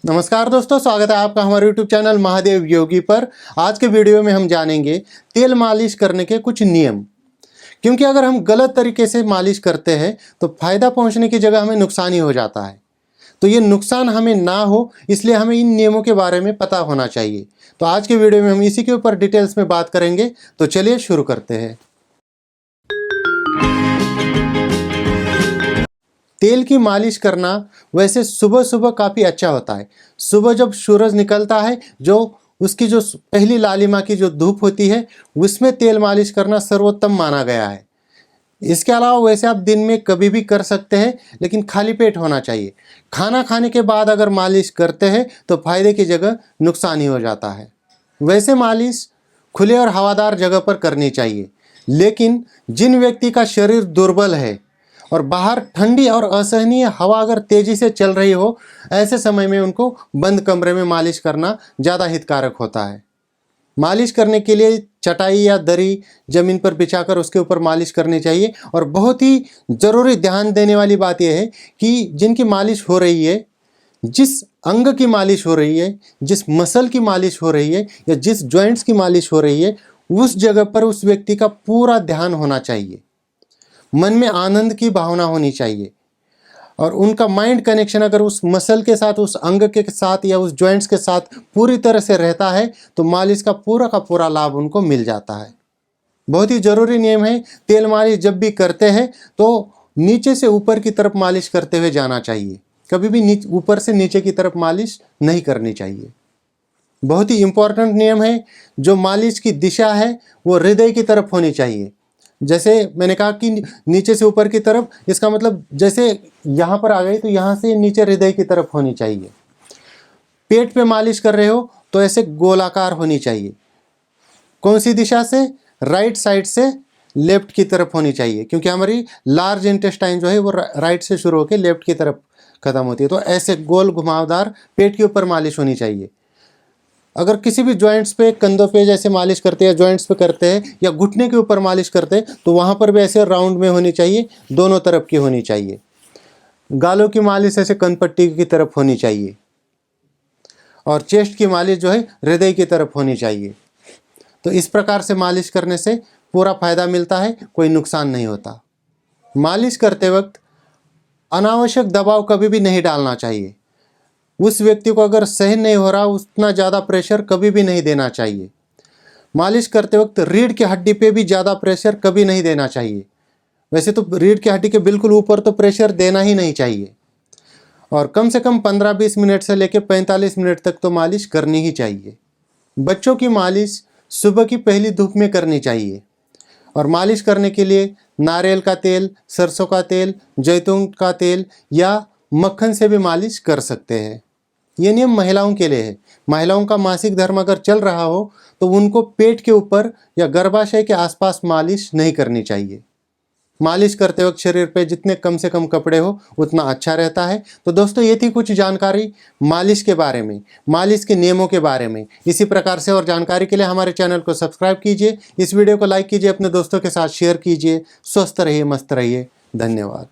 नमस्कार दोस्तों, स्वागत है आपका हमारे YouTube चैनल महादेव योगी पर। आज के वीडियो में हम जानेंगे तेल मालिश करने के कुछ नियम। क्योंकि अगर हम गलत तरीके से मालिश करते हैं तो फ़ायदा पहुंचने की जगह हमें नुकसान ही हो जाता है। तो ये नुकसान हमें ना हो, इसलिए हमें इन नियमों के बारे में पता होना चाहिए। तो आज के वीडियो में हम इसी के ऊपर डिटेल्स में बात करेंगे। तो चलिए शुरू करते हैं। तेल की मालिश करना वैसे सुबह सुबह काफ़ी अच्छा होता है। सुबह जब सूरज निकलता है, जो उसकी जो पहली लालिमा की जो धूप होती है, उसमें तेल मालिश करना सर्वोत्तम माना गया है। इसके अलावा वैसे आप दिन में कभी भी कर सकते हैं, लेकिन खाली पेट होना चाहिए। खाना खाने के बाद अगर मालिश करते हैं तो फायदे की जगह नुकसान ही हो जाता है। वैसे मालिश खुले और हवादार जगह पर करनी चाहिए, लेकिन जिन व्यक्ति का शरीर दुर्बल है और बाहर ठंडी और असहनीय हवा अगर तेज़ी से चल रही हो, ऐसे समय में उनको बंद कमरे में मालिश करना ज़्यादा हितकारक होता है। मालिश करने के लिए चटाई या दरी ज़मीन पर बिछाकर उसके ऊपर मालिश करनी चाहिए। और बहुत ही ज़रूरी ध्यान देने वाली बात यह है कि जिनकी मालिश हो रही है, जिस अंग की मालिश हो रही है, जिस मसल की मालिश हो रही है या जिस जॉइंट्स की मालिश हो रही है, उस जगह पर उस व्यक्ति का पूरा ध्यान होना चाहिए। मन में आनंद की भावना होनी चाहिए और उनका माइंड कनेक्शन अगर उस मसल के साथ, उस अंग के साथ या उस जॉइंट्स के साथ पूरी तरह से रहता है तो मालिश का पूरा लाभ उनको मिल जाता है। बहुत ही ज़रूरी नियम है, तेल मालिश जब भी करते हैं तो नीचे से ऊपर की तरफ मालिश करते हुए जाना चाहिए। कभी भी ऊपर से नीचे की तरफ मालिश नहीं करनी चाहिए। बहुत ही इम्पोर्टेंट नियम है, जो मालिश की दिशा है वो हृदय की तरफ होनी चाहिए। जैसे मैंने कहा कि नीचे से ऊपर की तरफ, इसका मतलब जैसे यहाँ पर आ गई तो यहाँ से नीचे हृदय की तरफ होनी चाहिए। पेट पे मालिश कर रहे हो तो ऐसे गोलाकार होनी चाहिए। कौन सी दिशा से? राइट साइड से लेफ्ट की तरफ होनी चाहिए, क्योंकि हमारी लार्ज इंटेस्टाइन जो है वो राइट से शुरू होकर लेफ्ट की तरफ ख़त्म होती है। तो ऐसे गोल घुमावदार पेट के ऊपर मालिश होनी चाहिए। अगर किसी भी जॉइंट्स पे, कंधों पे जैसे मालिश करते हैं, जॉइंट्स पे करते हैं या घुटने के ऊपर मालिश करते हैं, तो वहाँ पर भी ऐसे राउंड में होनी चाहिए, दोनों तरफ की होनी चाहिए। गालों की मालिश ऐसे कनपट्टी की तरफ होनी चाहिए और चेस्ट की मालिश जो है हृदय की तरफ होनी चाहिए। तो इस प्रकार से मालिश करने से पूरा फायदा मिलता है, कोई नुकसान नहीं होता। मालिश करते वक्त अनावश्यक दबाव कभी भी नहीं डालना चाहिए। उस व्यक्ति को अगर सहन नहीं हो रहा, उतना ज़्यादा प्रेशर कभी भी नहीं देना चाहिए। मालिश करते वक्त रीढ़ की हड्डी पे भी ज़्यादा प्रेशर कभी नहीं देना चाहिए। वैसे तो रीढ़ की हड्डी के बिल्कुल ऊपर तो प्रेशर देना ही नहीं चाहिए। और कम से कम 15-20 मिनट से लेकर 45 मिनट तक तो मालिश करनी ही चाहिए। बच्चों की मालिश सुबह की पहली धूप में करनी चाहिए। और मालिश करने के लिए नारियल का तेल, सरसों का तेल, जैतून का तेल या मक्खन से भी मालिश कर सकते हैं। ये नियम महिलाओं के लिए है। महिलाओं का मासिक धर्म अगर चल रहा हो तो उनको पेट के ऊपर या गर्भाशय के आसपास मालिश नहीं करनी चाहिए। मालिश करते वक्त शरीर पे जितने कम से कम कपड़े हो उतना अच्छा रहता है। तो दोस्तों, ये थी कुछ जानकारी मालिश के बारे में, मालिश के नियमों के बारे में। इसी प्रकार से और जानकारी के लिए हमारे चैनल को सब्सक्राइब कीजिए, इस वीडियो को लाइक कीजिए, अपने दोस्तों के साथ शेयर कीजिए। स्वस्थ रहिए, मस्त रहिए। धन्यवाद।